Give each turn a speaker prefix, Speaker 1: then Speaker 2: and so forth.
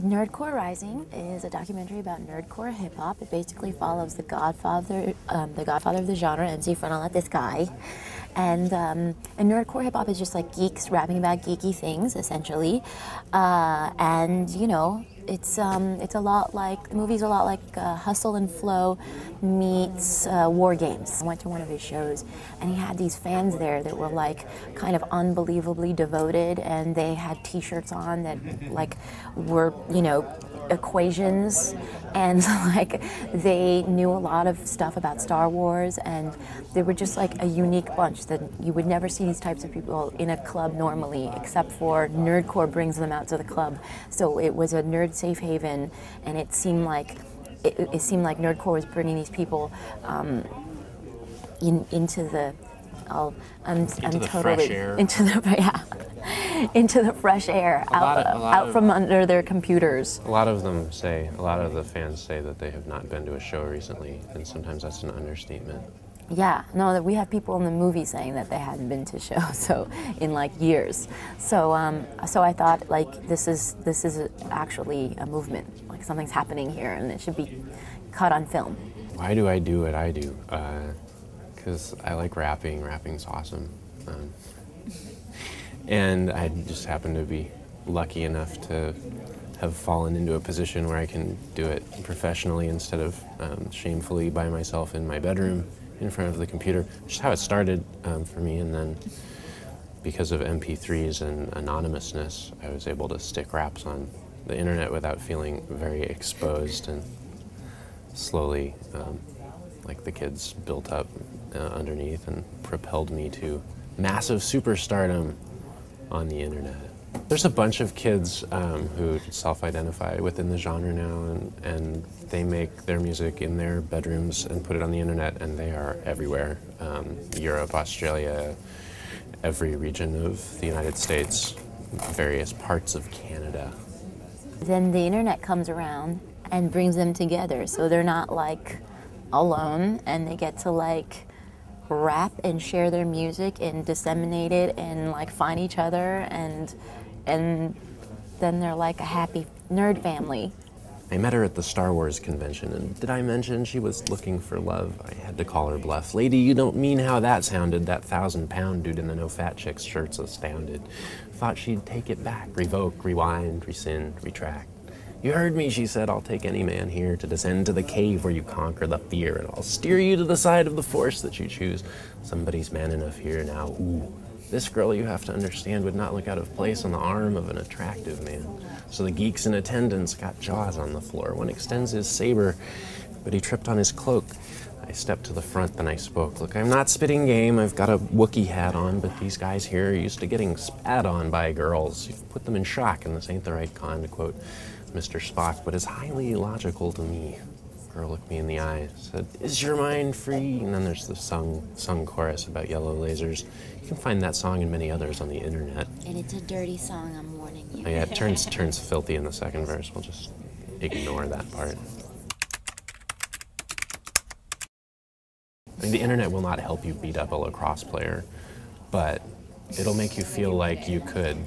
Speaker 1: NERDCORE Rising is a documentary about nerdcore hip-hop. It basically follows the godfather of the genre, MC Frontalot, this guy. And nerdcore hip-hop is just like geeks rapping about geeky things, essentially. And, you know, it's a lot like, the movie's a lot like Hustle and Flow meets War Games. I went to one of his shows, and he had these fans there that were like kind of unbelievably devoted, and they had t-shirts on that like were, you know, equations, and like they knew a lot of stuff about Star Wars, and they were just like a unique bunch that you would never see these types of people in a club normally, except for NERDCORE brings them out to the club. So it was a nerd safe haven, and it seemed like NERDCORE was bringing these people into the
Speaker 2: fresh air.
Speaker 1: Into the fresh air, out from under their computers.
Speaker 2: A lot of the fans say that they have not been to a show recently, and sometimes that's an understatement.
Speaker 1: Yeah, no, that we have people in the movie saying that they hadn't been to shows, so in like years. So, so I thought like this is actually a movement, like something's happening here, and it should be caught on film.
Speaker 2: Why do I do what I do? Because I like rapping. Rapping's awesome, and I just happen to be lucky enough to have fallen into a position where I can do it professionally instead of shamefully by myself in my bedroom in front of the computer, which is how it started for me. And then because of MP3s and anonymousness, I was able to stick raps on the internet without feeling very exposed, and slowly, like the kids built up underneath and propelled me to massive superstardom on the internet. There's a bunch of kids who self-identify within the genre now, and they make their music in their bedrooms and put it on the internet, and they are everywhere. Europe, Australia, every region of the United States, various parts of Canada.
Speaker 1: Then the internet comes around and brings them together, so they're not like alone, and they get to like rap and share their music and disseminate it and like find each other, and then they're like a happy nerd family.
Speaker 2: I met her at the Star Wars convention, and did I mention she was looking for love? I had to call her bluff. Lady, you don't mean how that sounded. That 1,000-pound dude in the No Fat Chicks shirt's astounded. Thought she'd take it back, revoke, rewind, rescind, retract. You heard me, she said. I'll take any man here to descend to the cave where you conquer the fear, and I'll steer you to the side of the force that you choose. Somebody's man enough here now. Ooh. This girl, you have to understand, would not look out of place on the arm of an attractive man. So the geeks in attendance got jaws on the floor. One extends his saber, but he tripped on his cloak. I stepped to the front, then I spoke. Look, I'm not spitting game. I've got a Wookiee hat on, but these guys here are used to getting spat on by girls. You've put them in shock, and this ain't the right con, to quote Mr. Spock, but it's highly illogical to me. Girl looked me in the eye, said, "Is your mind free?" And then there's the sung chorus about yellow lasers. You can find that song and many others on the internet.
Speaker 1: And it's a dirty song, I'm warning you.
Speaker 2: Oh, yeah, it turns filthy in the second verse. We'll just ignore that part. I mean, the internet will not help you beat up a lacrosse player, but it'll make you feel like you could